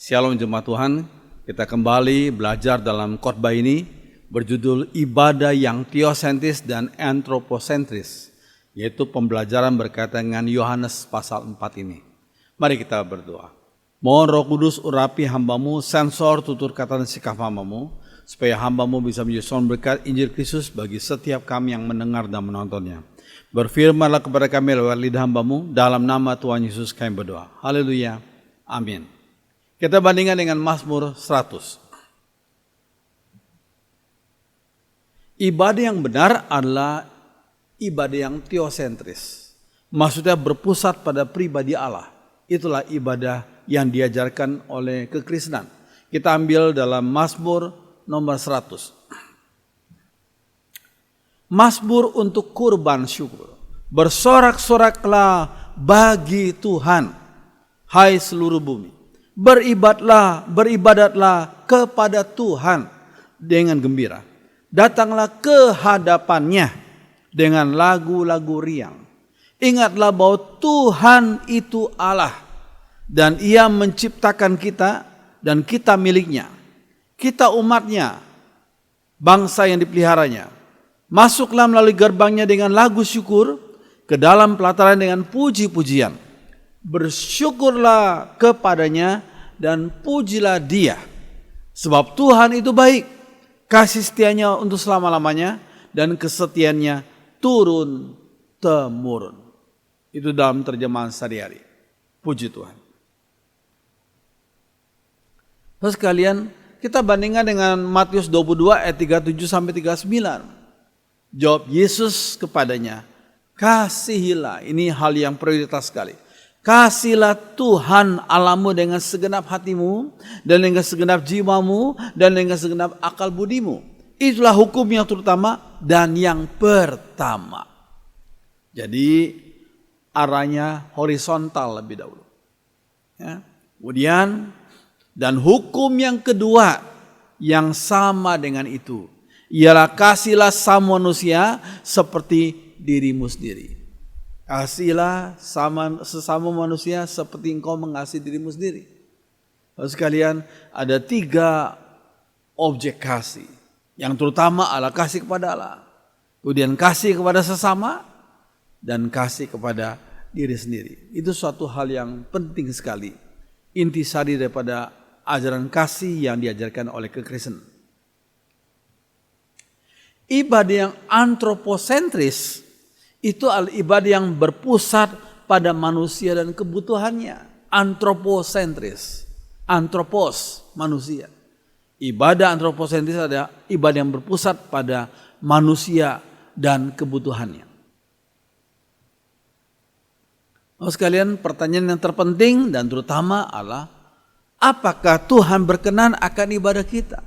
Shalom jemaat Tuhan, kita kembali belajar dalam khotbah ini berjudul ibadah yang teosentris dan antroposentris, yaitu pembelajaran berkaitan dengan Yohanes pasal 4 ini. Mari kita berdoa. Mohon Roh Kudus urapi hambamu, sensor tutur kata dan sikap hambamu, supaya hambamu bisa menjadi sound berkat Injil Kristus bagi setiap kami yang mendengar dan menontonnya. Berfirmanlah kepada kami lewat lidah hambamu, dalam nama Tuhan Yesus kami berdoa. Haleluya, amin. Kita bandingkan dengan Mazmur 100. Ibadah yang benar adalah ibadah yang teosentris. Maksudnya berpusat pada pribadi Allah. Itulah ibadah yang diajarkan oleh kekristenan. Kita ambil dalam Mazmur nomor 100. Mazmur untuk kurban syukur. Bersorak-soraklah bagi Tuhan, hai seluruh bumi. Beribadatlah kepada Tuhan dengan gembira. Datanglah ke hadapannya dengan lagu-lagu riang. Ingatlah bahwa Tuhan itu Allah dan Ia menciptakan kita dan kita miliknya. Kita umatnya, bangsa yang dipeliharanya. Masuklah melalui gerbangnya dengan lagu syukur, ke dalam pelataran dengan puji-pujian. Bersyukurlah kepadanya dan pujilah Dia. Sebab Tuhan itu baik, kasih setianya untuk selama-lamanya, dan kesetiaannya turun-temurun. Itu dalam terjemahan sehari-hari. Puji Tuhan. Terus sekalian, kita bandingkan dengan Matius 22 ayat 37 sampai 39. Jawab Yesus kepadanya, kasihilah, ini hal yang prioritas sekali. Kasihilah Tuhan Allahmu dengan segenap hatimu, dan dengan segenap jiwamu, dan dengan segenap akal budimu. Itulah hukum yang terutama dan yang pertama. Jadi arahnya horizontal lebih dahulu. Ya. Kemudian, dan hukum yang kedua yang sama dengan itu, ialah kasihilah sama manusia seperti dirimu sendiri. Kasihilah sesama manusia seperti engkau mengasihi dirimu sendiri. Lalu sekalian, ada 3 objek kasih. Yang terutama adalah kasih kepada Allah. Kemudian kasih kepada sesama dan kasih kepada diri sendiri. Itu suatu hal yang penting sekali. Intisari daripada ajaran kasih yang diajarkan oleh kekristenan. Ibadah yang antroposentris itu ibadah yang berpusat pada manusia dan kebutuhannya. Antroposentris. Antropos, manusia. Ibadah antroposentris adalah ibadah yang berpusat pada manusia dan kebutuhannya. Lalu sekalian, pertanyaan yang terpenting dan terutama adalah, apakah Tuhan berkenan akan ibadah kita?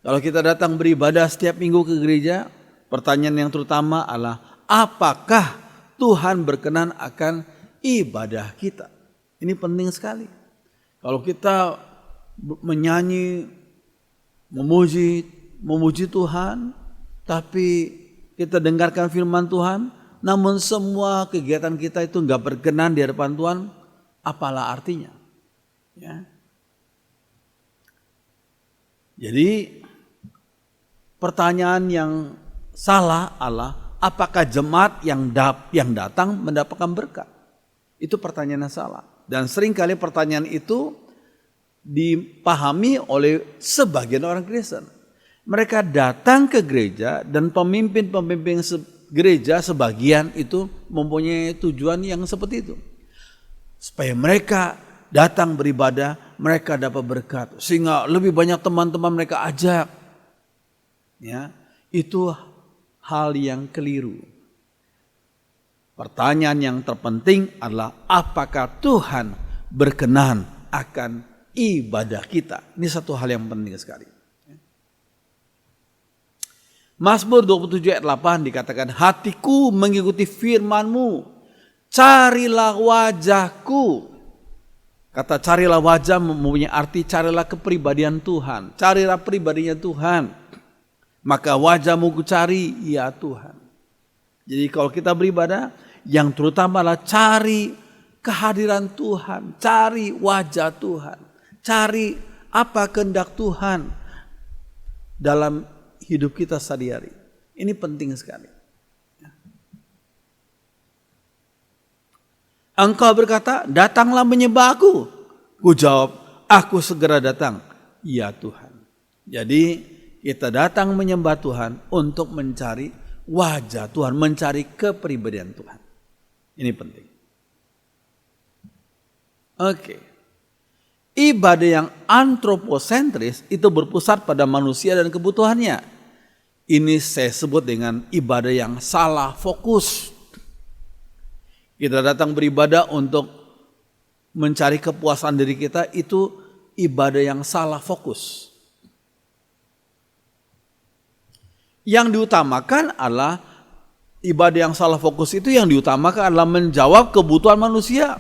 Kalau kita datang beribadah setiap minggu ke gereja, pertanyaan yang terutama adalah, apakah Tuhan berkenan akan ibadah kita? Ini penting sekali. Kalau kita menyanyi, memuji Tuhan, tapi kita dengarkan firman Tuhan, namun semua kegiatan kita itu enggak berkenan di hadapan Tuhan, apalah artinya? Ya. Jadi pertanyaan yang salah adalah, apakah jemaat yang datang mendapatkan berkat? Itu pertanyaan yang salah. Dan seringkali pertanyaan itu dipahami oleh sebagian orang Kristen. Mereka datang ke gereja dan pemimpin-pemimpin gereja sebagian itu mempunyai tujuan yang seperti itu. Supaya mereka datang beribadah, mereka dapat berkat. Sehingga lebih banyak teman-teman mereka ajak. Ya, itu hal yang keliru. Pertanyaan yang terpenting adalah, apakah Tuhan berkenan akan ibadah kita? Ini satu hal yang penting sekali. Mazmur 27 ayat 8 dikatakan, hatiku mengikuti firman-Mu, carilah wajahku. Kata carilah wajah mempunyai arti carilah kepribadian Tuhan, carilah pribadinya Tuhan. Maka wajah-Mu ku cari, ya Tuhan. Jadi kalau kita beribadah, yang terutama adalah cari kehadiran Tuhan, cari wajah Tuhan. Cari apa kehendak Tuhan dalam hidup kita sehari-hari. Ini penting sekali. Engkau berkata, datanglah menyembah aku. Ku jawab, aku segera datang. Ya Tuhan. Jadi kita datang menyembah Tuhan untuk mencari wajah Tuhan, mencari kepribadian Tuhan. Ini penting. Oke. Ibadah yang antroposentris itu berpusat pada manusia dan kebutuhannya. Ini saya sebut dengan ibadah yang salah fokus. Kita datang beribadah untuk mencari kepuasan diri kita, itu ibadah yang salah fokus. Yang diutamakan adalah ibadah yang salah fokus itu yang diutamakan adalah menjawab kebutuhan manusia.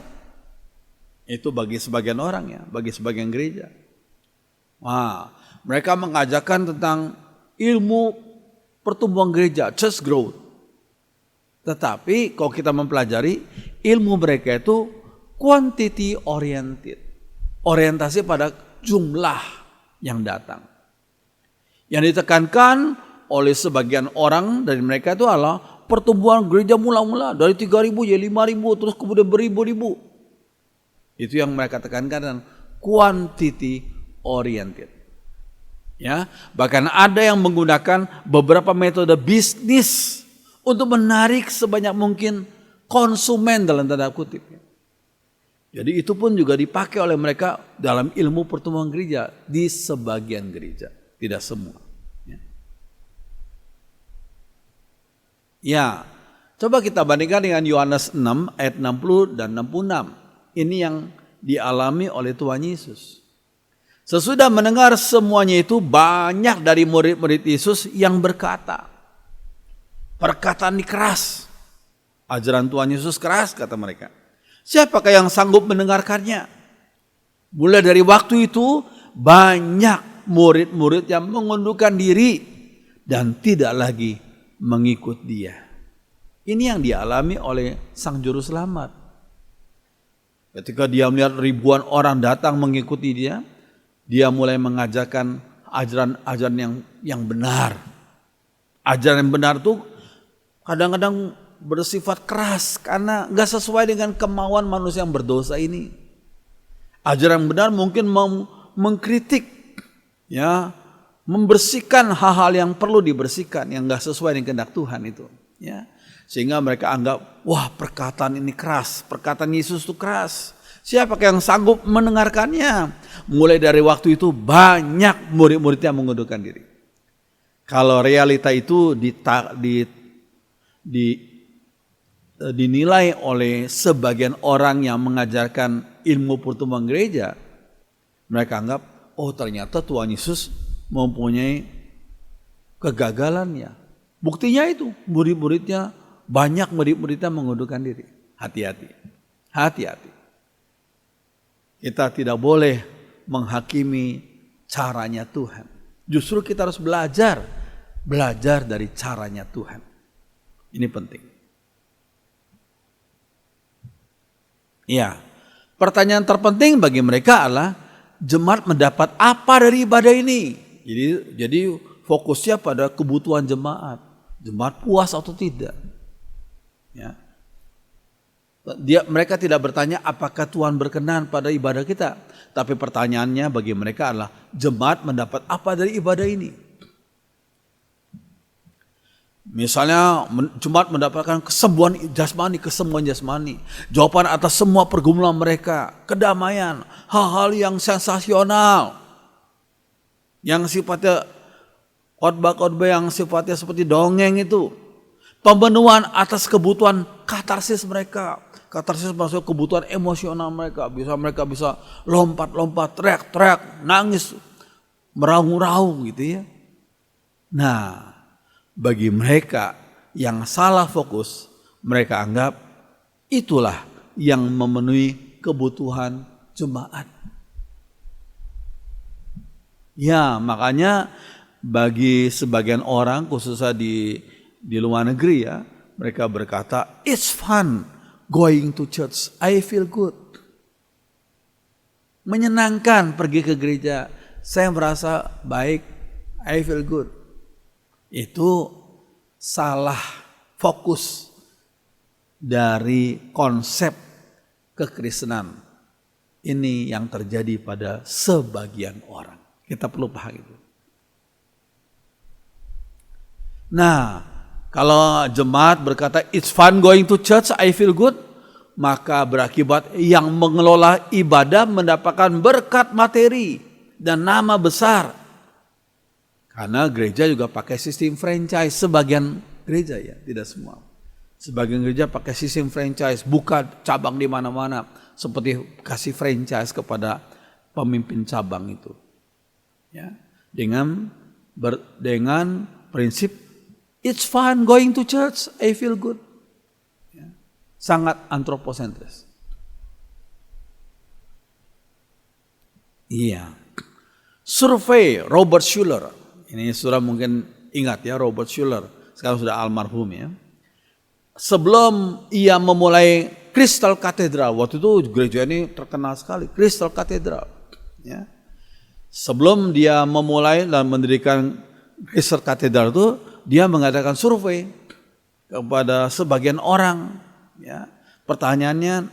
Itu bagi sebagian orang ya, bagi sebagian gereja. Wah, mereka mengajarkan tentang ilmu pertumbuhan gereja, church growth. Tetapi kalau kita mempelajari, ilmu mereka itu quantity oriented. Orientasi pada jumlah yang datang. Yang ditekankan oleh sebagian orang dari mereka itu adalah pertumbuhan gereja mula-mula dari 3.000 jadi 5.000 terus kemudian beribu-ribu. Itu yang mereka tekankan dan quantity oriented. Ya, bahkan ada yang menggunakan beberapa metode bisnis untuk menarik sebanyak mungkin konsumen dalam tanda kutip. Jadi itu pun juga dipakai oleh mereka dalam ilmu pertumbuhan gereja di sebagian gereja, tidak semua. Ya, coba kita bandingkan dengan Yohanes 6 ayat 60 dan 66. Ini yang dialami oleh Tuhan Yesus. Sesudah mendengar semuanya itu, banyak dari murid-murid Yesus yang berkata, perkataan ini keras. Ajaran Tuhan Yesus keras, kata mereka. Siapakah yang sanggup mendengarkannya? Mulai dari waktu itu, banyak murid-murid yang mengundurkan diri dan tidak lagi mengikut dia. Ini yang dialami oleh Sang Juru Selamat. Ketika dia melihat ribuan orang datang mengikuti dia, dia mulai mengajarkan ajaran-ajaran yang benar. Ajaran yang benar itu kadang-kadang bersifat keras karena nggak sesuai dengan kemauan manusia yang berdosa ini. Ajaran yang benar mungkin mengkritik, ya, membersihkan hal-hal yang perlu dibersihkan yang nggak sesuai dengan kehendak Tuhan itu, ya. Sehingga mereka anggap, wah perkataan ini keras, perkataan Yesus itu keras. Siapakah yang sanggup mendengarkannya? Mulai dari waktu itu banyak murid-murid yang mengundurkan diri. Kalau realita itu dinilai oleh sebagian orang yang mengajarkan ilmu pertumbuhan gereja, mereka anggap, oh ternyata Tuhan Yesus mempunyai kegagalannya. Buktinya itu, banyak murid-muridnya mengundurkan diri. Hati-hati. Hati-hati. Kita tidak boleh menghakimi caranya Tuhan. Justru kita harus belajar dari caranya Tuhan. Ini penting. Ya, pertanyaan terpenting bagi mereka adalah jemaat mendapat apa dari ibadah ini? Jadi fokusnya pada kebutuhan jemaat. Jemaat puas atau tidak? Ya. Mereka tidak bertanya apakah Tuhan berkenan pada ibadah kita, tapi pertanyaannya bagi mereka adalah jemaat mendapat apa dari ibadah ini. Misalnya jemaat mendapatkan kesembuhan jasmani, jawaban atas semua pergumulan mereka, kedamaian, hal-hal yang sensasional, yang sifatnya khotbah-khotbah yang sifatnya seperti dongeng itu. Pemenuhan atas kebutuhan katarsis mereka. Katarsis maksudnya kebutuhan emosional mereka. Mereka bisa lompat-lompat, teriak-teriak, nangis, meraung-raung gitu ya. Nah, bagi mereka yang salah fokus, mereka anggap itulah yang memenuhi kebutuhan jemaat. Ya, makanya bagi sebagian orang khususnya di luar negeri ya, mereka berkata, it's fun going to church, I feel good. menyenangkan pergi ke gereja. Saya merasa baik, I feel good. Itu salah fokus dari konsep kekristenan. Ini yang terjadi pada sebagian orang. Kita perlu paham itu. Nah, kalau jemaat berkata it's fun going to church, I feel good, maka berakibat yang mengelola ibadah mendapatkan berkat materi dan nama besar. Karena gereja juga pakai sistem franchise, sebagian gereja ya, tidak semua. Sebagian gereja pakai sistem franchise, buka cabang di mana-mana, seperti kasih franchise kepada pemimpin cabang itu. Ya, dengan prinsip it's fun going to church, I feel good. Ya, sangat antroposentris. Iya. Survei Robert Schuller. Ini sudah mungkin ingat ya, Robert Schuller. Sekarang sudah almarhum ya. Sebelum ia memulai Crystal Cathedral, waktu itu gereja ini terkenal sekali, Crystal Cathedral. Ya. Sebelum dia memulai dan mendirikan Crystal Cathedral itu, dia mengadakan survei kepada sebagian orang. Ya. Pertanyaannya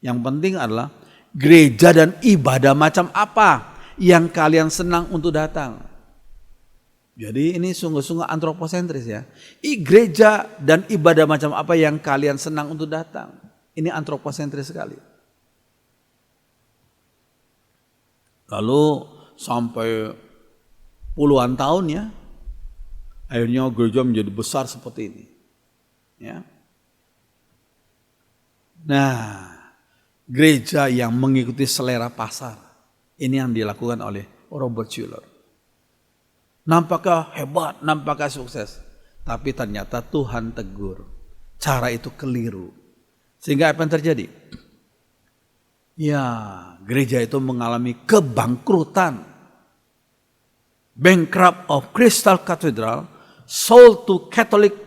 yang penting adalah gereja dan ibadah macam apa yang kalian senang untuk datang. Jadi ini sungguh-sungguh antroposentris ya. Gereja dan ibadah macam apa yang kalian senang untuk datang. Ini antroposentris sekali. Lalu sampai puluhan tahun ya, akhirnya gereja menjadi besar seperti ini. Ya. Nah, gereja yang mengikuti selera pasar. Ini yang dilakukan oleh Robert Schuller. Nampaknya hebat, nampaknya sukses. Tapi ternyata Tuhan tegur. Cara itu keliru. Sehingga apa yang terjadi? Ya, gereja itu mengalami kebangkrutan. Bankrupt of Crystal Cathedral, sold to Catholic.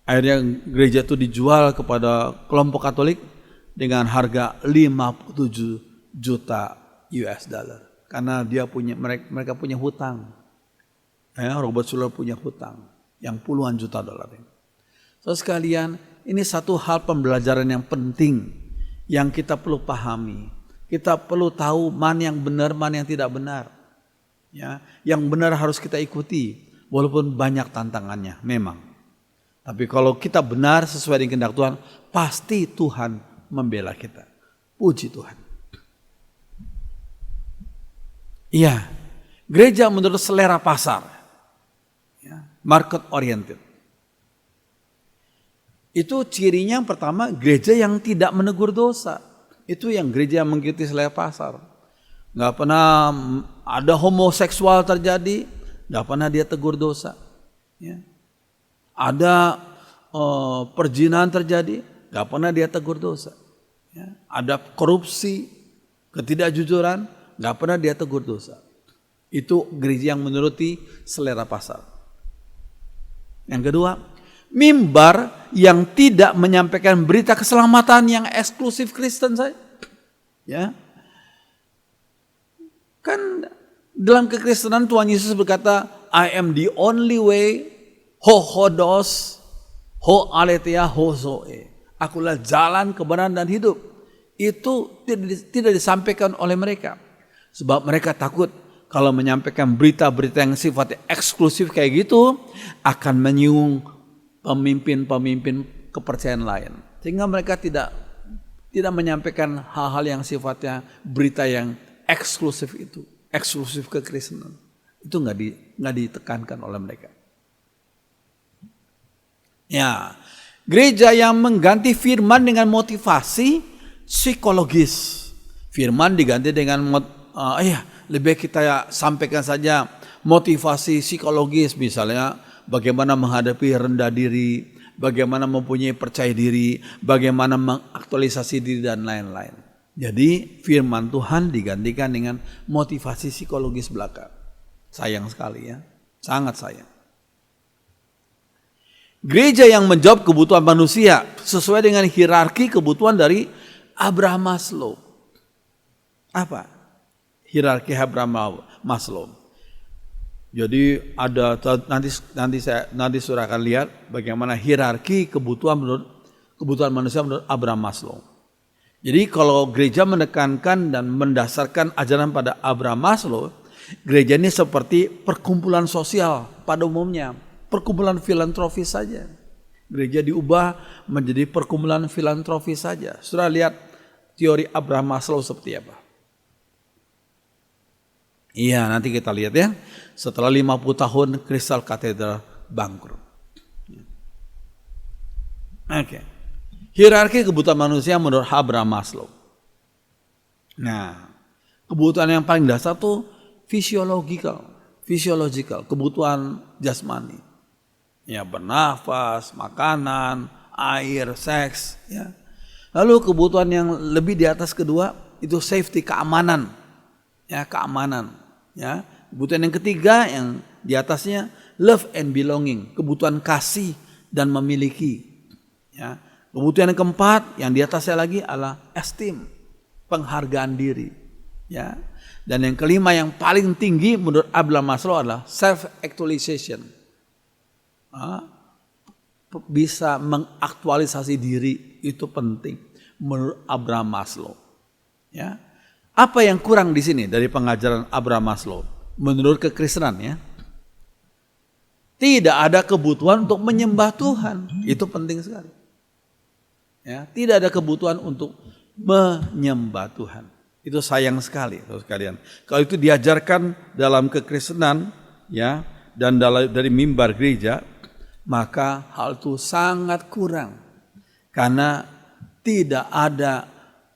Akhirnya gereja itu dijual kepada kelompok Katolik dengan harga 57 juta US dollar. Karena mereka punya hutang. Ya, Robert Schuller punya hutang yang puluhan juta dolar. So sekalian, ini satu hal pembelajaran yang penting yang kita perlu pahami. Kita perlu tahu mana yang benar, mana yang tidak benar. Ya, yang benar harus kita ikuti walaupun banyak tantangannya memang. Tapi kalau kita benar sesuai dengan kehendak Tuhan, pasti Tuhan membela kita. Puji Tuhan. Iya, gereja menurut selera pasar, ya, market oriented. Itu cirinya yang pertama, gereja yang tidak menegur dosa. Itu yang gereja yang mengikuti selera pasar. Gak pernah ada homoseksual terjadi, gak pernah dia tegur dosa. Ya. Ada perzinahan terjadi, gak pernah dia tegur dosa. Ya. Ada korupsi, ketidakjujuran, gak pernah dia tegur dosa. Itu gereja yang menuruti selera pasar. Yang kedua, mimbar yang tidak menyampaikan berita keselamatan yang eksklusif Kristen saja. Ya. Kan dalam kekristenan Tuhan Yesus berkata, I am the only way, ho-hodos, ho-aletheia, ho-zoe. Akulah jalan, kebenaran dan hidup. Itu tidak disampaikan oleh mereka. Sebab mereka takut kalau menyampaikan berita-berita yang sifatnya eksklusif kayak gitu akan menyinggung pemimpin-pemimpin kepercayaan lain. Sehingga mereka tidak menyampaikan hal-hal yang sifatnya berita yang eksklusif itu, eksklusif kekristenan. Itu nggak ditekankan oleh mereka. Ya, gereja yang mengganti firman dengan motivasi psikologis. Firman diganti dengan lebih kita sampaikan saja motivasi psikologis, misalnya bagaimana menghadapi rendah diri, bagaimana mempunyai percaya diri, bagaimana mengaktualisasi diri dan lain-lain. Jadi firman Tuhan digantikan dengan motivasi psikologis belaka. Sayang sekali ya, sangat sayang. Gereja yang menjawab kebutuhan manusia sesuai dengan hierarki kebutuhan dari Abraham Maslow. Apa? Hierarki Abraham Maslow. Jadi ada nanti saudara akan lihat bagaimana hierarki kebutuhan manusia menurut Abraham Maslow. Jadi kalau gereja menekankan dan mendasarkan ajaran pada Abraham Maslow, gereja ini seperti perkumpulan sosial pada umumnya, perkumpulan filantropis saja. Gereja diubah menjadi perkumpulan filantropis saja. Saudara lihat teori Abraham Maslow seperti apa? Iya, nanti kita lihat ya. Setelah 50 tahun Crystal Cathedral bangkrut. Oke. Hierarki kebutuhan manusia menurut Abraham Maslow. Nah, kebutuhan yang paling dasar tuh fisiologikal, kebutuhan jasmani. Ya, bernafas, makanan, air, seks, ya. Lalu kebutuhan yang lebih di atas kedua itu safety, keamanan. Ya, keamanan, ya. Kebutuhan yang ketiga yang di atasnya love and belonging, kebutuhan kasih dan memiliki. Ya. Kebutuhan yang keempat yang di atasnya lagi adalah esteem, penghargaan diri. Ya. Dan yang kelima yang paling tinggi menurut Abraham Maslow adalah self-actualization. Bisa mengaktualisasi diri itu penting menurut Abraham Maslow. Ya. Apa yang kurang di sini dari pengajaran Abraham Maslow? Menurut kekristenan ya. Tidak ada kebutuhan untuk menyembah Tuhan. Itu penting sekali. Ya, tidak ada kebutuhan untuk menyembah Tuhan. Itu sayang sekali, saudara sekalian. Kalau itu diajarkan dalam kekristenan, ya, dan dari mimbar gereja, maka hal itu sangat kurang. Karena tidak ada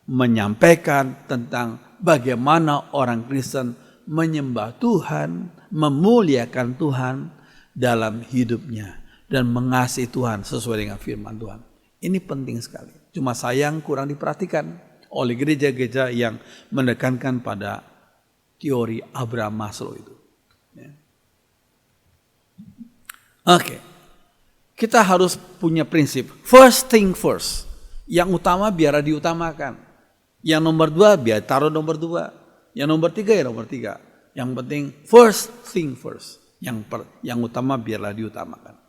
menyampaikan tentang bagaimana orang Kristen menyembah Tuhan, memuliakan Tuhan dalam hidupnya, dan mengasihi Tuhan sesuai dengan firman Tuhan. Ini penting sekali. Cuma sayang kurang diperhatikan oleh gereja-gereja yang menekankan pada teori Abraham Maslow itu. Ya. Oke. Kita harus punya prinsip. First thing first. Yang utama biar diutamakan. Yang nomor 2 biar taruh nomor 2. Yang nomor 3 ya nomor 3. Yang penting first thing first. Yang utama biarlah diutamakan.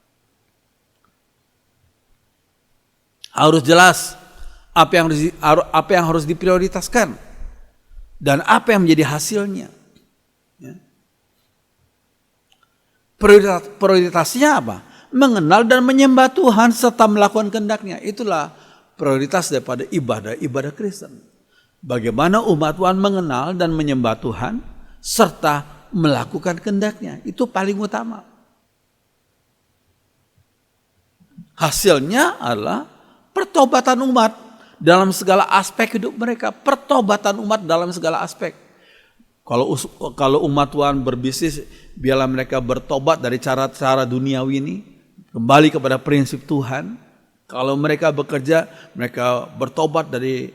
Harus jelas apa yang harus diprioritaskan dan apa yang menjadi hasilnya. Ya. Prioritasnya apa? Mengenal dan menyembah Tuhan serta melakukan kehendaknya. Itulah prioritas daripada ibadah Kristen. Bagaimana umat Tuhan mengenal dan menyembah Tuhan serta melakukan kehendaknya. Itu paling utama. Hasilnya adalah pertobatan umat dalam segala aspek hidup mereka. Pertobatan umat dalam segala aspek. Kalau umat Tuhan berbisnis, biarlah mereka bertobat dari cara-cara duniawi ini. Kembali kepada prinsip Tuhan. Kalau mereka bekerja, mereka bertobat dari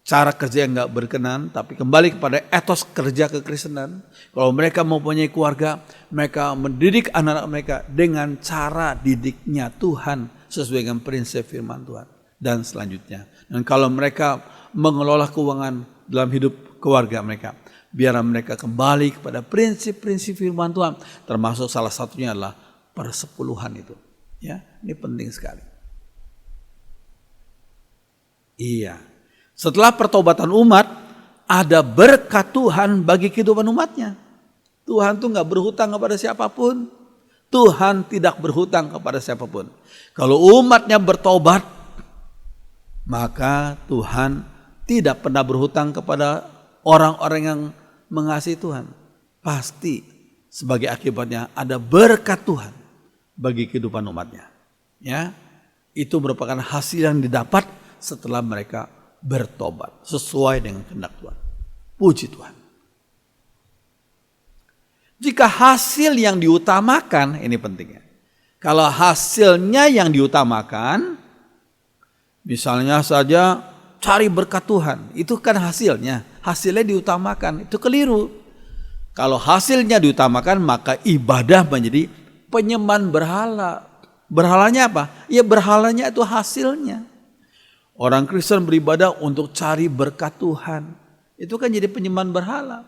cara kerja yang gak berkenan. Tapi kembali kepada etos kerja kekristenan. Kalau mereka mempunyai keluarga, mereka mendidik anak-anak mereka dengan cara didiknya Tuhan. Sesuai dengan prinsip firman Tuhan. Dan selanjutnya. Dan kalau mereka mengelola keuangan dalam hidup keluarga mereka, biar mereka kembali kepada prinsip-prinsip firman Tuhan, termasuk salah satunya adalah persepuluhan itu. Ya, ini penting sekali. Iya. Setelah pertobatan umat, ada berkat Tuhan bagi kehidupan umatnya. Tuhan tuh nggak berhutang kepada siapapun. Tuhan tidak berhutang kepada siapapun. Kalau umatnya bertobat, maka Tuhan tidak pernah berhutang kepada orang-orang yang mengasihi Tuhan. Pasti sebagai akibatnya ada berkat Tuhan bagi kehidupan umatnya. Ya, itu merupakan hasil yang didapat setelah mereka bertobat sesuai dengan kehendak Tuhan. Puji Tuhan. Jika hasil yang diutamakan, ini pentingnya. Kalau hasilnya yang diutamakan, misalnya saja cari berkat Tuhan, itu kan hasilnya diutamakan, itu keliru. Kalau hasilnya diutamakan, maka ibadah menjadi penyembahan berhala. Berhalanya apa? Ya berhalanya itu hasilnya. Orang Kristen beribadah untuk cari berkat Tuhan. Itu kan jadi penyembahan berhala.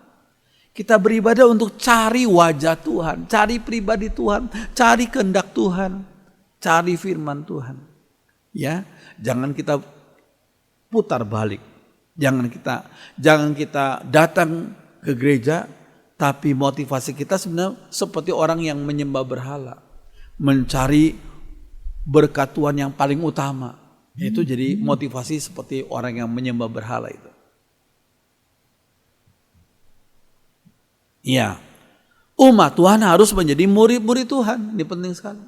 Kita beribadah untuk cari wajah Tuhan, cari pribadi Tuhan, cari kehendak Tuhan, cari firman Tuhan. Ya, jangan kita putar balik. Jangan kita datang ke gereja tapi motivasi kita sebenarnya seperti orang yang menyembah berhala, mencari berkat Tuhan yang paling utama. Itu jadi motivasi seperti orang yang menyembah berhala itu. Ya, umat Tuhan harus menjadi murid-murid Tuhan. Ini penting sekali.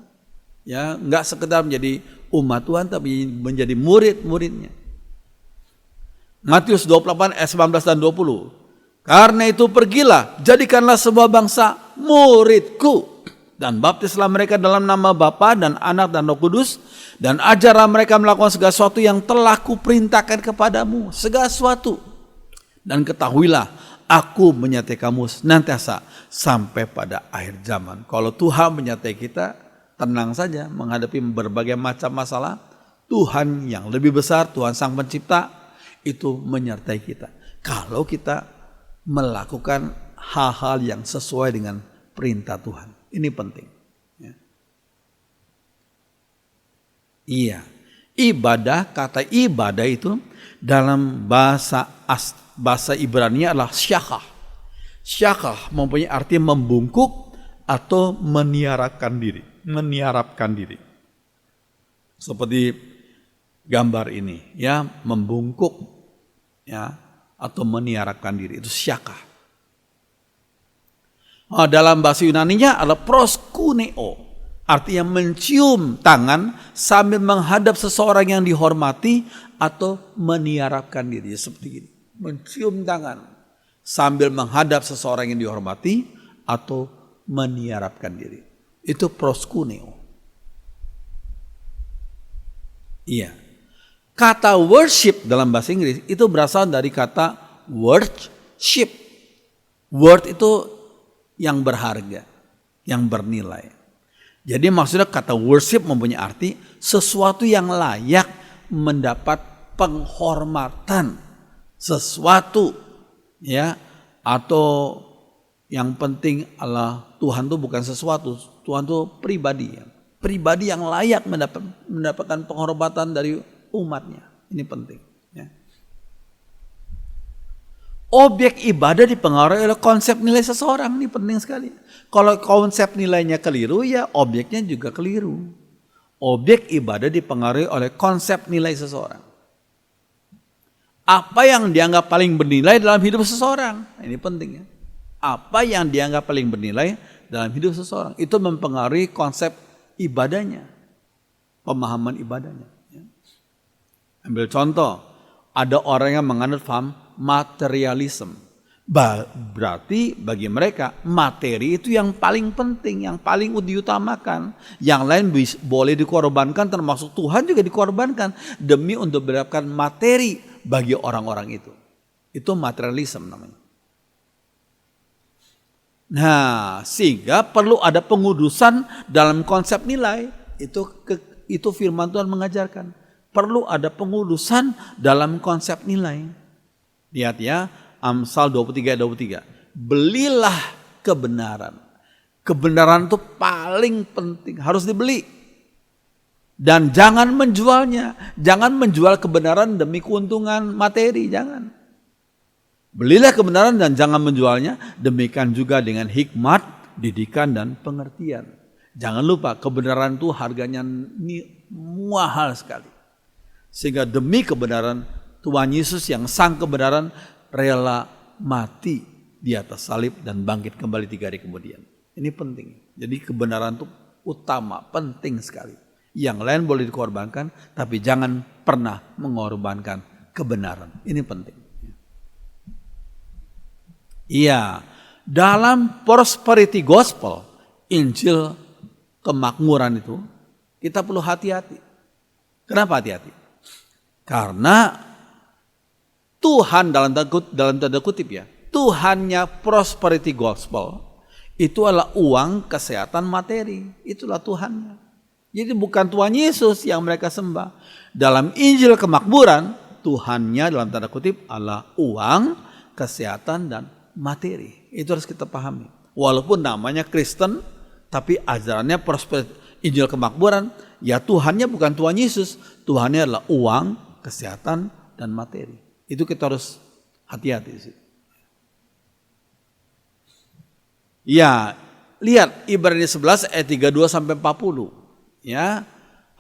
Ya, enggak sekedar menjadi umat Tuhan tapi menjadi murid-muridnya. Matius 28 ayat 19 dan 20. Karena itu pergilah, jadikanlah semua bangsa muridku dan baptislah mereka dalam nama Bapa dan Anak dan Roh Kudus dan ajarlah mereka melakukan segala sesuatu yang telah kuperintahkan kepadamu, segala sesuatu. Dan ketahuilah aku menyertai kamu senantiasa sampai pada akhir zaman. Kalau Tuhan menyertai kita, tenang saja menghadapi berbagai macam masalah. Tuhan yang lebih besar, Tuhan Sang Pencipta itu menyertai kita. Kalau kita melakukan hal-hal yang sesuai dengan perintah Tuhan. Ini penting. Ya. Iya. Ibadah, kata ibadah itu dalam bahasa Ibrani adalah syakah. Syakah mempunyai arti membungkuk atau meniarapkan diri. Seperti gambar ini, ya, membungkuk, ya, atau meniarapkan diri, itu syakah. Dalam bahasa Yunaninya adalah proskuneo, artinya mencium tangan sambil menghadap seseorang yang dihormati atau meniarapkan diri, seperti ini. Mencium tangan sambil menghadap seseorang yang dihormati atau meniarapkan diri. Itu proskuneo. Iya. Kata worship dalam bahasa Inggris itu berasal dari kata worship. Word itu yang berharga, yang bernilai. Jadi maksudnya kata worship mempunyai arti sesuatu yang layak mendapat penghormatan, sesuatu, ya, atau yang penting adalah Tuhan itu bukan sesuatu, Tuhan itu pribadi, ya. Pribadi yang layak mendapatkan penghormatan dari umatnya. Ini penting, ya. Objek ibadah dipengaruhi oleh konsep nilai seseorang. Ini penting sekali. Kalau konsep nilainya keliru, ya objeknya juga keliru. Objek ibadah dipengaruhi oleh konsep nilai seseorang. Apa yang dianggap paling bernilai dalam hidup seseorang? Ini penting, ya. Apa yang dianggap paling bernilai dalam hidup seseorang itu mempengaruhi konsep ibadahnya, pemahaman ibadahnya. Ambil contoh, ada orang yang menganut paham materialism. Berarti bagi mereka materi itu yang paling penting, yang paling diutamakan. Yang lain boleh dikorbankan, termasuk Tuhan juga dikorbankan demi untuk mendapatkan materi bagi orang-orang itu. Itu materialism namanya. Nah, sehingga perlu ada pengudusan dalam konsep nilai. Itu firman Tuhan mengajarkan. Perlu ada pengudusan dalam konsep nilai. Lihat ya, Amsal 23:23. Belilah kebenaran. Kebenaran itu paling penting, harus dibeli. Dan jangan menjualnya. Jangan menjual kebenaran demi keuntungan materi, jangan. Belilah kebenaran dan jangan menjualnya. Demikian juga dengan hikmat, didikan, dan pengertian. Jangan lupa kebenaran itu harganya mahal sekali. Sehingga demi kebenaran Tuhan Yesus yang sang kebenaran rela mati di atas salib dan bangkit kembali 3 hari kemudian. Ini penting. Jadi kebenaran itu utama, penting sekali. Yang lain boleh dikorbankan, tapi jangan pernah mengorbankan kebenaran. Ini penting. Iya, dalam prosperity gospel, Injil kemakmuran itu, kita perlu hati-hati. Kenapa hati-hati? Karena Tuhan dalam tanda kutip ya, Tuhannya prosperity gospel itu adalah uang, kesehatan, materi. Itulah Tuhannya. Jadi bukan Tuhan Yesus yang mereka sembah. Dalam Injil kemakmuran, Tuhannya dalam tanda kutip adalah uang, kesehatan, dan materi. Itu harus kita pahami. Walaupun namanya Kristen, tapi ajarannya Injil kemakmuran, ya Tuhannya bukan Tuhan Yesus. Tuhannya adalah uang, kesehatan, dan materi. Itu kita harus hati-hati di situ. Ya, lihat Ibrani 11 ayat 32 sampai 40. Ya.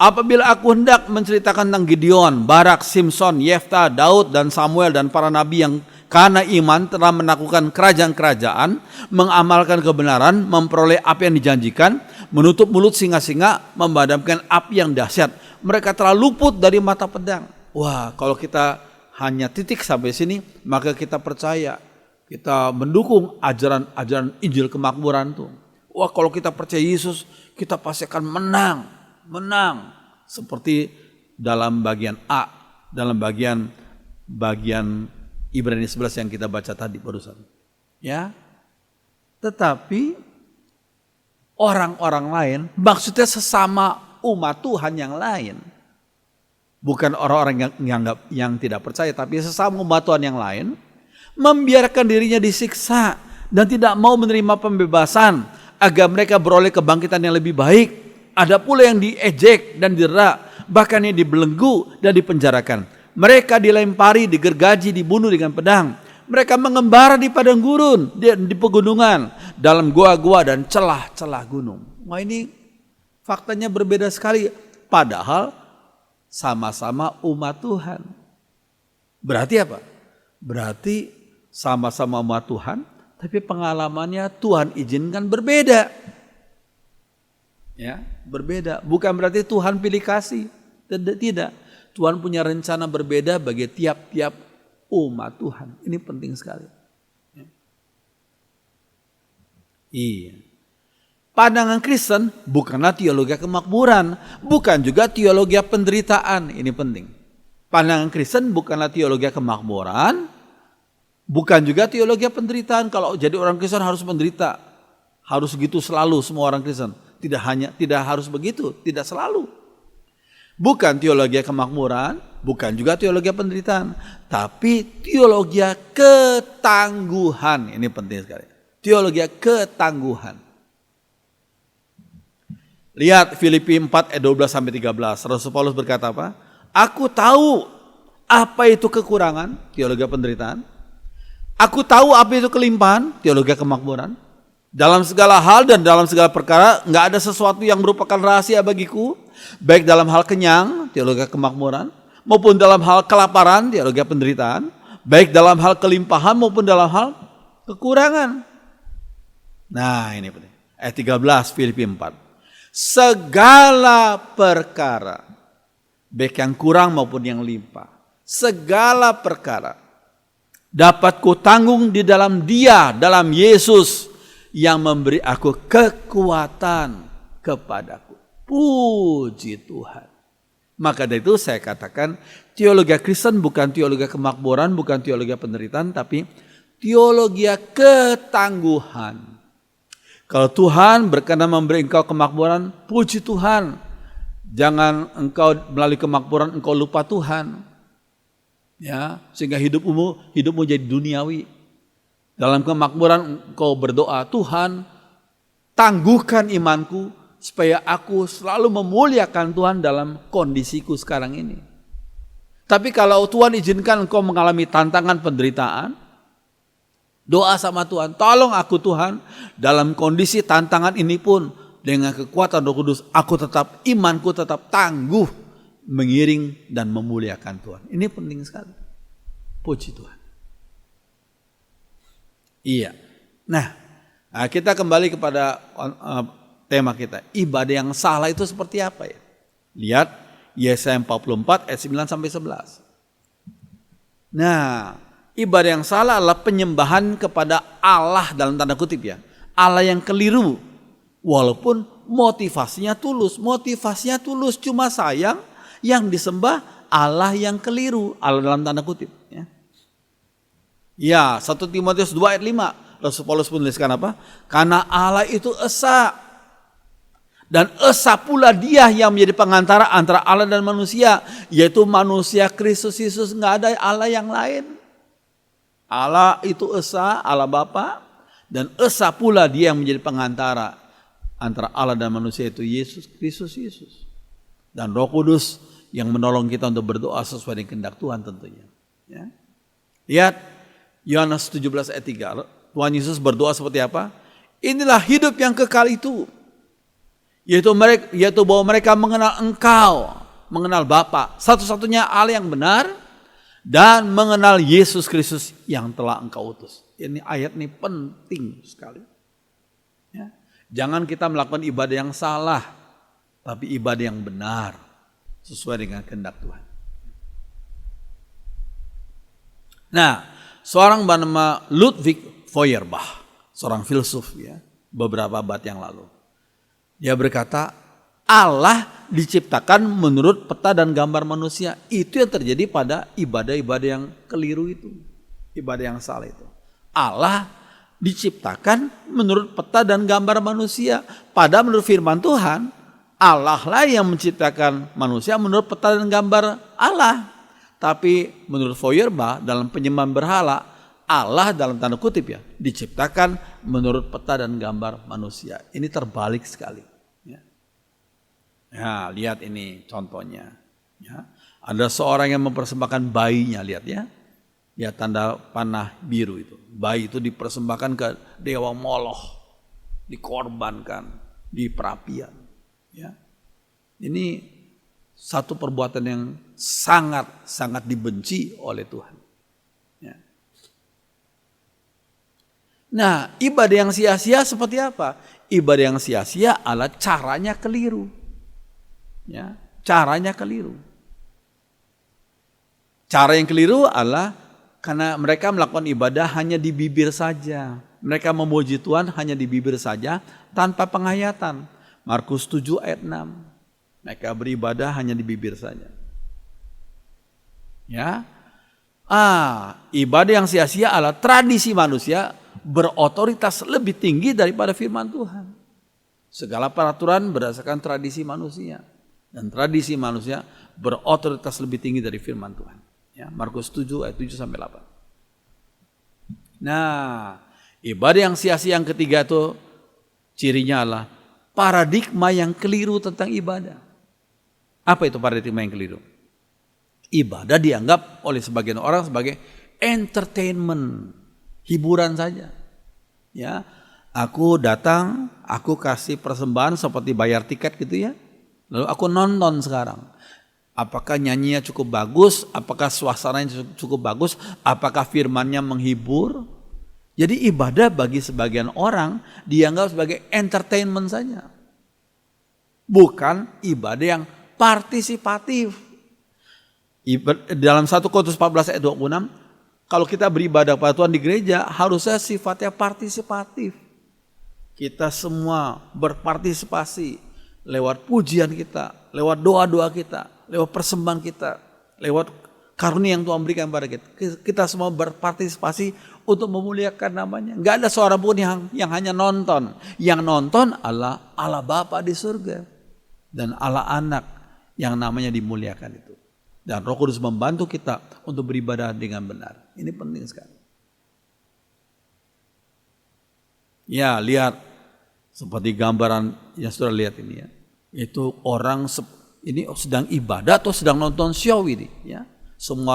Apabila aku hendak menceritakan tentang Gideon, Barak, Simson, Yefta, Daud, dan Samuel, dan para nabi yang karena iman telah menaklukkan kerajaan-kerajaan, mengamalkan kebenaran, memperoleh apa yang dijanjikan, menutup mulut singa-singa, memadamkan api yang dahsyat. Mereka telah luput dari mata pedang. Wah, kalau kita hanya titik sampai sini, maka kita percaya, kita mendukung ajaran Injil kemakmuran itu. Wah, kalau kita percaya Yesus, kita pasti akan menang. Seperti dalam bagian A, dalam bagian Ibrani 11 yang kita baca tadi barusan. Ya. Tetapi orang-orang lain, maksudnya sesama umat Tuhan yang lain. Bukan orang-orang yang tidak percaya, tapi sesama umat Tuhan yang lain, membiarkan dirinya disiksa dan tidak mau menerima pembebasan agar mereka beroleh kebangkitan yang lebih baik. Ada pula yang diejek dan didera, bahkan yang dibelenggu dan dipenjarakan. Mereka dilempari, digergaji, dibunuh dengan pedang. Mereka mengembara di padang gurun, di pegunungan, dalam gua-gua dan celah-celah gunung. Wah, ini faktanya berbeda sekali. Padahal sama-sama umat Tuhan. Berarti apa? Berarti sama-sama umat Tuhan, tapi pengalamannya Tuhan izinkan berbeda. Ya, berbeda. Bukan berarti Tuhan pilih kasih. Tidak. Tuhan punya rencana berbeda bagi tiap-tiap umat Tuhan. Ini penting sekali. Ya. Iya. Pandangan Kristen bukanlah teologi kemakmuran, bukan juga teologi penderitaan. Ini penting. Pandangan Kristen bukanlah teologi kemakmuran, bukan juga teologi penderitaan. Kalau jadi orang Kristen harus menderita, harus gitu selalu semua orang Kristen. Tidak harus begitu, tidak selalu. Bukan teologi kemakmuran, bukan juga teologi penderitaan, tapi teologi ketangguhan. Ini penting sekali. Teologi ketangguhan. Lihat Filipi 4 ayat 12 sampai 13. Rasul Paulus berkata apa? Aku tahu apa itu kekurangan, teologi penderitaan. Aku tahu apa itu kelimpahan, teologi kemakmuran. Dalam segala hal dan dalam segala perkara nggak ada sesuatu yang merupakan rahasia bagiku, baik dalam hal kenyang, teologi kemakmuran, maupun dalam hal kelaparan, teologi penderitaan, baik dalam hal kelimpahan maupun dalam hal kekurangan. Nah, ini penting. Ayat 13 Filipi 4. Segala perkara, baik yang kurang maupun yang limpah, segala perkara dapat kutanggung di dalam Dia, dalam Yesus, yang memberi aku kekuatan kepadaku. Puji Tuhan. Maka dari itu saya katakan teologi Kristen bukan teologi kemakmuran, bukan teologi penderitaan, tapi teologi ketangguhan. Kalau Tuhan berkenan memberi engkau kemakmuran, puji Tuhan. Jangan engkau melalui kemakmuran engkau lupa Tuhan. Ya, sehingga hidupmu jadi duniawi. Dalam kemakmuran engkau berdoa, Tuhan tangguhkan imanku supaya aku selalu memuliakan Tuhan dalam kondisiku sekarang ini. Tapi kalau Tuhan izinkan engkau mengalami tantangan penderitaan, doa sama Tuhan, tolong aku Tuhan dalam kondisi tantangan ini pun dengan kekuatan Roh Kudus, imanku tetap tangguh mengiring dan memuliakan Tuhan. Ini penting sekali. Puji Tuhan. Iya. Nah, kita kembali kepada tema kita. Ibadah yang salah itu seperti apa ya? Lihat Yesaya 44 ayat 9 sampai 11. Nah, ibadah yang salah adalah penyembahan kepada Allah dalam tanda kutip ya. Allah yang keliru. Walaupun motivasinya tulus. Motivasinya tulus, cuma sayang yang disembah Allah yang keliru. Allah dalam tanda kutip ya. Ya, 1 Timotius 2 ayat 5. Rasul Paulus menuliskan apa? Karena Allah itu esa. Dan esa pula Dia yang menjadi pengantara antara Allah dan manusia, yaitu manusia Kristus Yesus. Nggak ada Allah yang lain. Allah itu Esa, Allah Bapa, dan Esa pula dia yang menjadi pengantara antara Allah dan manusia, itu Yesus Kristus Yesus. Dan Roh Kudus yang menolong kita untuk berdoa sesuai dengan kehendak Tuhan tentunya. Ya. Lihat Yohanes 17 ayat 3. Tuhan Yesus berdoa seperti apa? Inilah hidup yang kekal itu, yaitu bahwa mereka mengenal Engkau, mengenal Bapa, satu-satunya Allah yang benar, dan mengenal Yesus Kristus yang telah Engkau utus. Ini ayat ini penting sekali. Ya. Jangan kita melakukan ibadah yang salah, tapi ibadah yang benar sesuai dengan kehendak Tuhan. Nah, seorang bernama Ludwig Feuerbach, seorang filsuf ya, beberapa abad yang lalu, dia berkata, Allah diciptakan menurut peta dan gambar manusia. Itu yang terjadi pada ibadah-ibadah yang keliru itu, ibadah yang salah itu. Allah diciptakan menurut peta dan gambar manusia. Padahal menurut firman Tuhan, Allah lah yang menciptakan manusia menurut peta dan gambar Allah. Tapi menurut Feuerbach dalam penyembahan berhala, Allah dalam tanda kutip ya, diciptakan menurut peta dan gambar manusia. Ini terbalik sekali. Ya, lihat ini contohnya. Ya, ada seorang yang mempersembahkan bayinya, lihat ya. Lihat tanda panah biru itu. Bayi itu dipersembahkan ke dewa Moloch, dikorbankan di perapian. Ya. Ini satu perbuatan yang sangat dibenci oleh Tuhan. Ya. Nah, ibadah yang sia-sia seperti apa? Ibadah yang sia-sia adalah caranya keliru. Ya, caranya keliru. Cara yang keliru adalah karena mereka melakukan ibadah hanya di bibir saja. Mereka memuji Tuhan hanya di bibir saja tanpa penghayatan. Markus 7 ayat 6. Mereka beribadah hanya di bibir saja. Ya. Ibadah yang sia-sia adalah tradisi manusia berotoritas lebih tinggi daripada firman Tuhan. Segala peraturan berdasarkan tradisi manusia. Dan tradisi manusia berotoritas lebih tinggi dari firman Tuhan. Ya, Markus 7 ayat 7 sampai 8. Nah, ibadah yang sia-sia yang ketiga itu cirinya adalah paradigma yang keliru tentang ibadah. Apa itu paradigma yang keliru? Ibadah dianggap oleh sebagian orang sebagai entertainment, hiburan saja. Ya, aku datang, aku kasih persembahan seperti bayar tiket gitu ya. Lalu aku nonton sekarang. Apakah nyanyinya cukup bagus? Apakah suasananya cukup bagus? Apakah firmannya menghibur? Jadi ibadah bagi sebagian orang dianggap sebagai entertainment saja. Bukan ibadah yang partisipatif. Dalam 1 Korintus 14 ayat 26, kalau kita beribadah kepada Tuhan di gereja harusnya sifatnya partisipatif. Kita semua berpartisipasi lewat pujian kita, lewat doa-doa kita, lewat persembahan kita, lewat karunia yang Tuhan berikan kepada kita. Kita semua berpartisipasi untuk memuliakan namanya. Enggak ada seorang pun yang hanya nonton. Yang nonton adalah Allah Bapa di surga dan Allah Anak yang namanya dimuliakan itu. Dan Roh Kudus membantu kita untuk beribadah dengan benar. Ini penting sekali. Ya, lihat seperti gambaran yang sudah lihat ini ya. Itu orang ini sedang ibadah atau sedang nonton show ini ya. Semua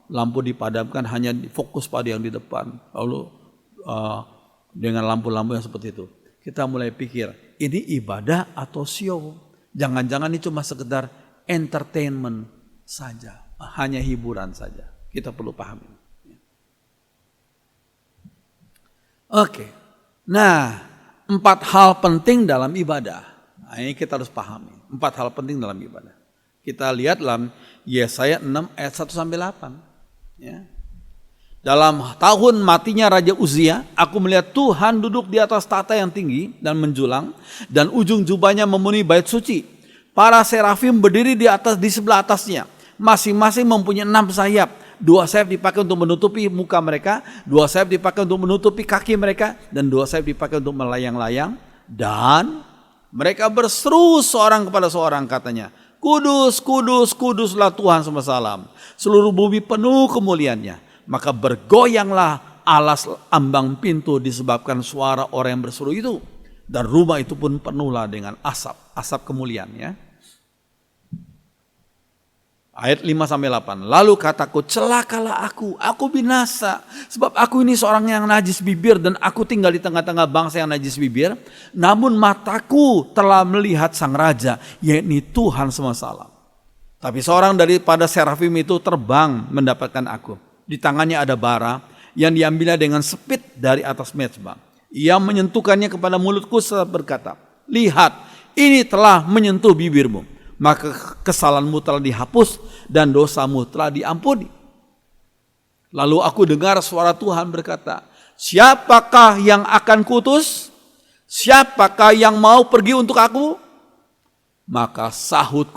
lampu dipadamkan, hanya fokus pada yang di depan. Lalu dengan lampu-lampu yang seperti itu, kita mulai pikir, ini ibadah atau show? Jangan-jangan ini cuma sekedar entertainment saja, hanya hiburan saja. Kita perlu pahami. Oke. Nah, 4 hal penting dalam ibadah. Nah, ini kita harus pahami. 4 hal penting dalam ibadah. Kita lihat dalam Yesaya 6 ayat 1 sampai 8. Ya. Dalam tahun matinya Raja Uzia, aku melihat Tuhan duduk di atas tahta yang tinggi dan menjulang, dan ujung jubahnya memenuhi bait suci. Para serafim berdiri di sebelah atasnya. Masing-masing mempunyai 6 sayap. 2 sayap dipakai untuk menutupi muka mereka, 2 sayap dipakai untuk menutupi kaki mereka, dan 2 sayap dipakai untuk melayang-layang. Dan mereka berseru seorang kepada seorang, katanya, Kudus, kudus, kuduslah Tuhan semesta alam. Seluruh bumi penuh kemuliaannya. maka bergoyanglah alas ambang pintu disebabkan suara orang yang berseru itu. Dan rumah itu pun penuhlah dengan asap kemuliaan ya. Ayat 5-8. Lalu kataku, celakalah aku binasa. Sebab aku ini seorang yang najis bibir dan aku tinggal di tengah-tengah bangsa yang najis bibir. Namun mataku telah melihat sang raja, yakni Tuhan semesta alam. Tapi seorang daripada serafim itu terbang mendapatkan aku. Di tangannya ada bara yang diambilnya dengan sepit dari atas mezbah. Ia menyentuhkannya kepada mulutku serta berkata, lihat, ini telah menyentuh bibirmu. Maka kesalahanmu telah dihapus dan dosamu telah diampuni. Lalu aku dengar suara Tuhan berkata, siapakah yang akan kuutus? Siapakah yang mau pergi untuk aku? Maka sahut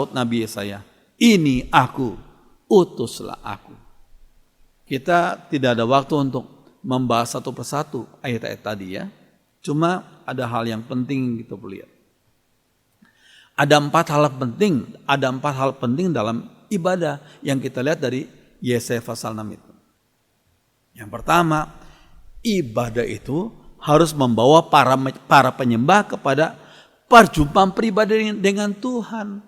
Nabi Yesaya, ini aku, utuslah aku. Kita tidak ada waktu untuk membahas satu persatu ayat-ayat tadi ya. Cuma ada hal yang penting kita lihat. Ada empat hal penting dalam ibadah yang kita lihat dari Yesaya pasal 6 itu. Yang pertama, ibadah itu harus membawa para penyembah kepada perjumpaan pribadi dengan Tuhan.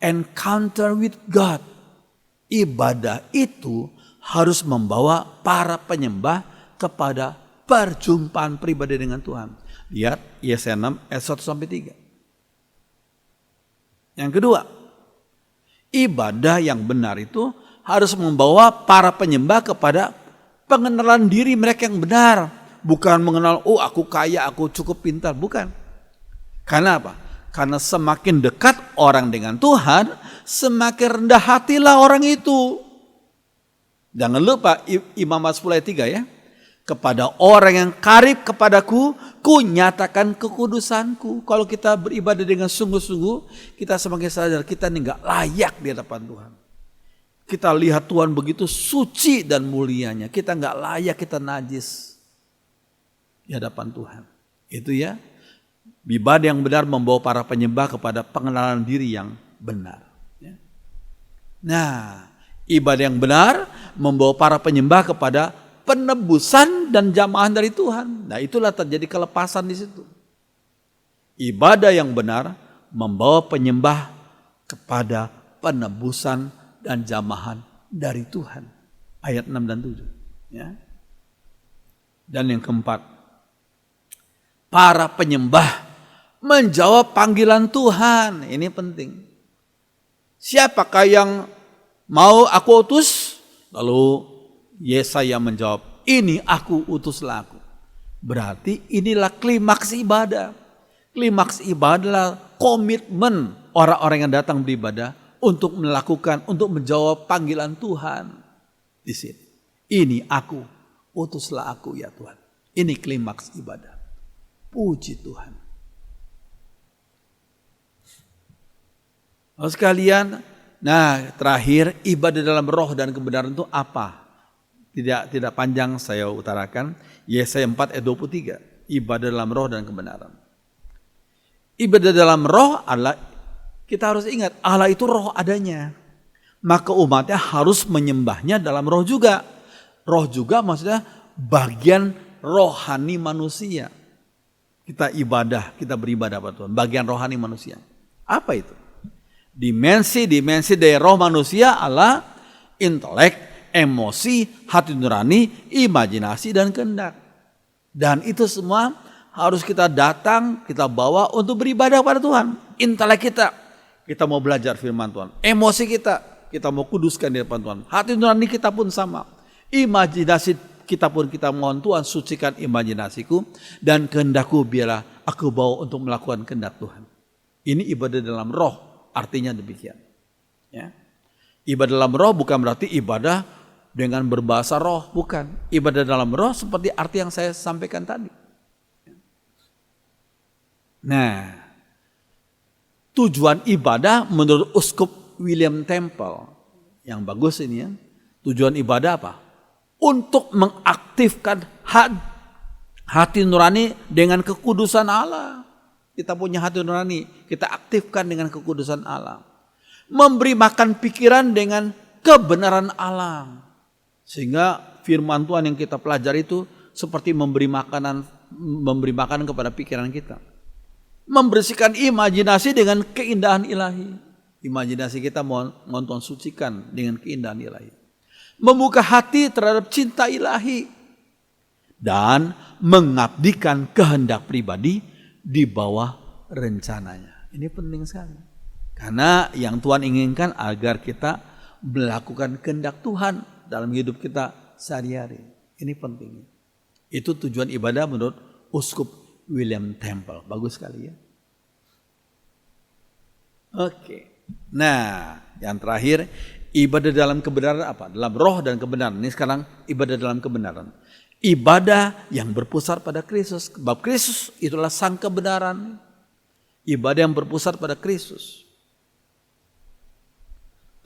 Encounter with God. Ibadah itu harus membawa para penyembah kepada perjumpaan pribadi dengan Tuhan. Lihat Yesaya 6 ayat 1-3. Yang kedua, ibadah yang benar itu harus membawa para penyembah kepada pengenalan diri mereka yang benar. Bukan mengenal, oh aku kaya, aku cukup pintar. Bukan. Karena apa? Karena semakin dekat orang dengan Tuhan, semakin rendah hatilah orang itu. Jangan lupa Imam 10 ayat 3 ya. Kepada orang yang karib kepadaku, ku nyatakan kekudusanku. Kalau kita beribadah dengan sungguh-sungguh, kita semakin sadar kita ini gak layak di hadapan Tuhan. Kita lihat Tuhan begitu suci dan mulianya. Kita gak layak, kita najis di hadapan Tuhan. Itu ya. Ibadah yang benar membawa para penyembah kepada pengenalan diri yang benar. Nah, ibadah yang benar membawa para penyembah kepada penebusan dan jamaah dari Tuhan. Nah, itulah terjadi kelepasan di situ. Ibadah yang benar membawa penyembah kepada penebusan dan jamahan dari Tuhan. Ayat 6 dan 7. Ya. Dan yang keempat, para penyembah menjawab panggilan Tuhan. Ini penting. Siapakah yang mau aku utus? Lalu Yesaya menjawab, ini aku, utuslah aku. Berarti inilah klimaks ibadah. Klimaks ibadah adalah komitmen orang-orang yang datang beribadah untuk melakukan, untuk menjawab panggilan Tuhan. Di sini. Ini aku, utuslah aku ya Tuhan. Ini klimaks ibadah. Puji Tuhan. Lalu sekalian, nah terakhir ibadah dalam roh dan kebenaran itu apa? Tidak panjang saya utarakan. Yesaya 4 ayat 23. Ibadah dalam roh dan kebenaran. Ibadah dalam roh adalah, kita harus ingat Allah itu roh adanya. Maka umatnya harus menyembahnya dalam roh juga. Roh juga maksudnya bagian rohani manusia. Kita beribadah pada Tuhan. Bagian rohani manusia. Apa itu? Dimensi dari roh manusia adalah intelek, emosi, hati nurani, imajinasi, dan kehendak. Dan itu semua harus kita datang, kita bawa untuk beribadah pada Tuhan. Intelek kita mau belajar firman Tuhan. Emosi kita mau kuduskan di depan Tuhan. Hati nurani kita pun sama. Imajinasi kita pun kita mohon Tuhan sucikan imajinasiku. Dan kehendakku biarlah aku bawa untuk melakukan kehendak Tuhan. Ini ibadah dalam roh. Artinya demikian. Ya. Ibadah dalam roh bukan berarti ibadah dengan berbahasa roh, bukan. Ibadah dalam roh seperti arti yang saya sampaikan tadi. Nah, tujuan ibadah menurut Uskup William Temple, yang bagus ini ya, tujuan ibadah apa? Untuk mengaktifkan hati nurani dengan kekudusan Allah. Kita punya hati nurani, kita aktifkan dengan kekudusan Allah. Memberi makan pikiran dengan kebenaran Allah. Sehingga firman Tuhan yang kita pelajari itu seperti memberi makanan kepada pikiran kita. Membersihkan imajinasi dengan keindahan ilahi. Imajinasi kita mohon Tuhan sucikan dengan keindahan ilahi. Membuka hati terhadap cinta ilahi. Dan mengabdikan kehendak pribadi di bawah rencananya. Ini penting sekali. Karena yang Tuhan inginkan agar kita melakukan kehendak Tuhan dalam hidup kita sehari-hari. Ini penting. Itu tujuan ibadah menurut Uskup William Temple. Bagus sekali ya. Oke. Nah, yang terakhir, ibadah dalam kebenaran apa? Dalam roh dan kebenaran. Ini sekarang ibadah dalam kebenaran. Ibadah yang berpusat pada Kristus. Sebab Kristus itulah sang kebenaran. Ibadah yang berpusat pada Kristus.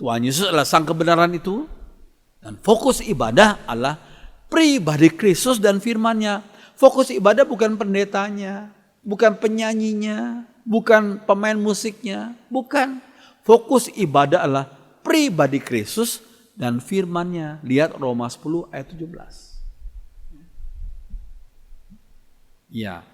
Tuhan Yesus adalah sang kebenaran itu. Dan fokus ibadah adalah pribadi Kristus dan firman-Nya. Fokus ibadah bukan pendetanya, bukan penyanyinya, bukan pemain musiknya, bukan. Fokus ibadah adalah pribadi Kristus dan firman-Nya. Lihat Roma 10 ayat 17. Ya,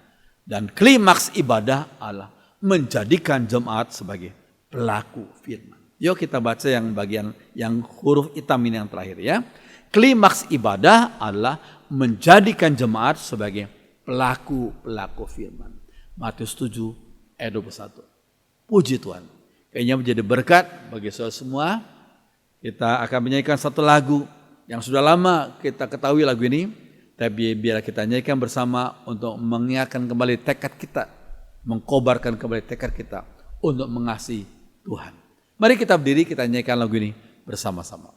dan klimaks ibadah adalah menjadikan jemaat sebagai pelaku firman. Yuk kita baca yang bagian yang huruf hitam ini yang terakhir ya. Klimaks ibadah adalah menjadikan jemaat sebagai pelaku firman. Matius 7 ayat 21. Puji Tuhan. Kayaknya menjadi berkat bagi saudara semua. Kita akan menyanyikan satu lagu yang sudah lama kita ketahui lagu ini. Tapi biar kita nyanyikan bersama untuk mengingatkan kembali tekad kita. Mengkobarkan kembali tekad kita untuk mengasihi Tuhan. Mari kita berdiri, kita nyanyikan lagu ini bersama-sama.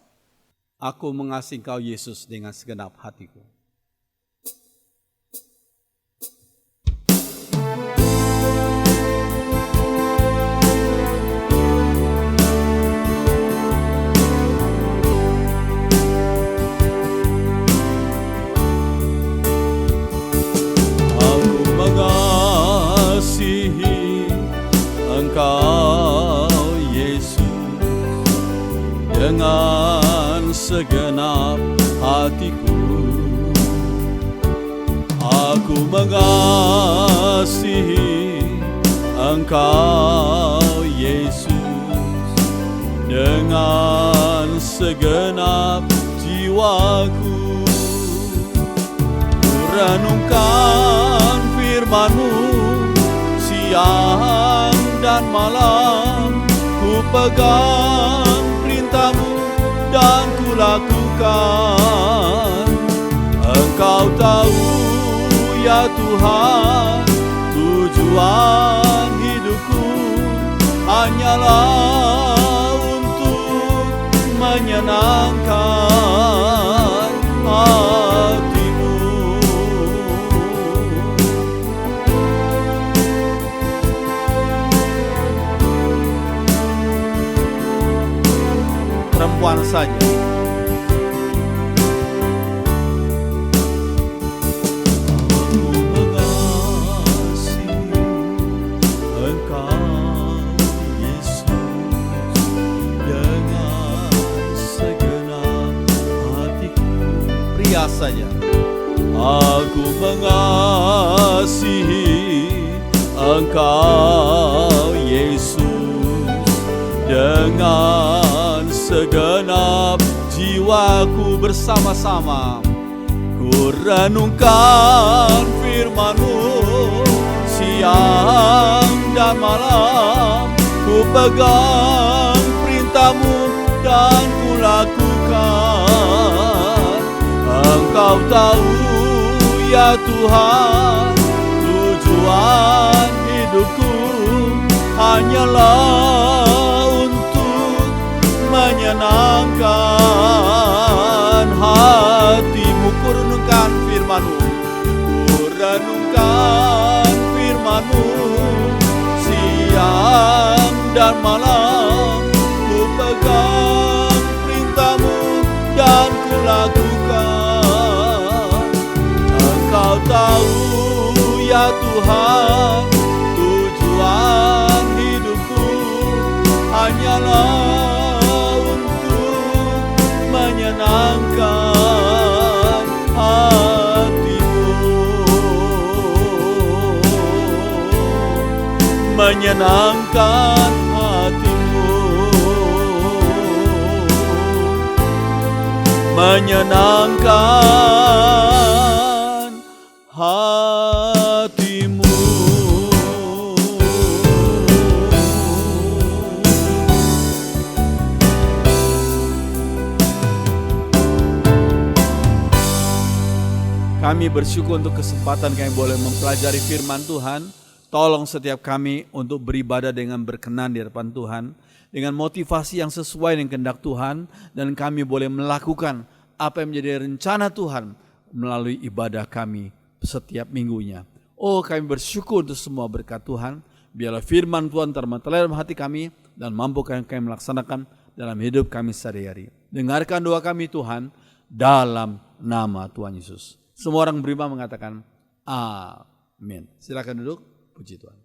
Aku mengasihi Engkau Yesus dengan segenap hatiku. Engkau Yesus dengan segenap hatiku. Aku mengasihi Engkau Yesus dengan segenap jiwaku. Ku renungkan firman-Mu siang dan malam, ku pegang perintah-Mu dan ku lakukan. Engkau tahu ya Tuhan, tujuan hidupku hanyalah untuk menyenangkan hati-Mu. Perempuan saja. Aku mengasihi Engkau Yesus dengan segenap hatiku. Pria saja. Aku mengasihi Engkau Yesus dengan segenap jiwaku. Bersama-sama ku renungkan firman-Mu siang dan malam, ku pegang perintah-Mu dan ku lakukan. Engkau tahu ya Tuhan, tujuan hidupku hanyalah untuk menyenangkan hati-Mu. Ku renungkan firman-Mu, ku renungkan firman-Mu siang dan malam, ku pegang perintah-Mu dan ku lakukan. Engkau tahu ya Tuhan, tujuan hidupku hanyalah untuk menyenangkan menyenangkan hatimu, menyenangkan hatimu. Kami bersyukur untuk kesempatan kami boleh mempelajari firman Tuhan. Tolong setiap kami untuk beribadah dengan berkenan di hadapan Tuhan, dengan motivasi yang sesuai dengan kehendak Tuhan, dan kami boleh melakukan apa yang menjadi rencana Tuhan melalui ibadah kami setiap minggunya. Oh, kami bersyukur untuk semua berkat Tuhan. Biarlah firman Tuhan termentelar dalam hati kami dan mampu kami melaksanakan dalam hidup kami sehari-hari. Dengarkan doa kami Tuhan dalam nama Tuhan Yesus. Semua orang beriman mengatakan amin. Silakan duduk. Puji Tuhan.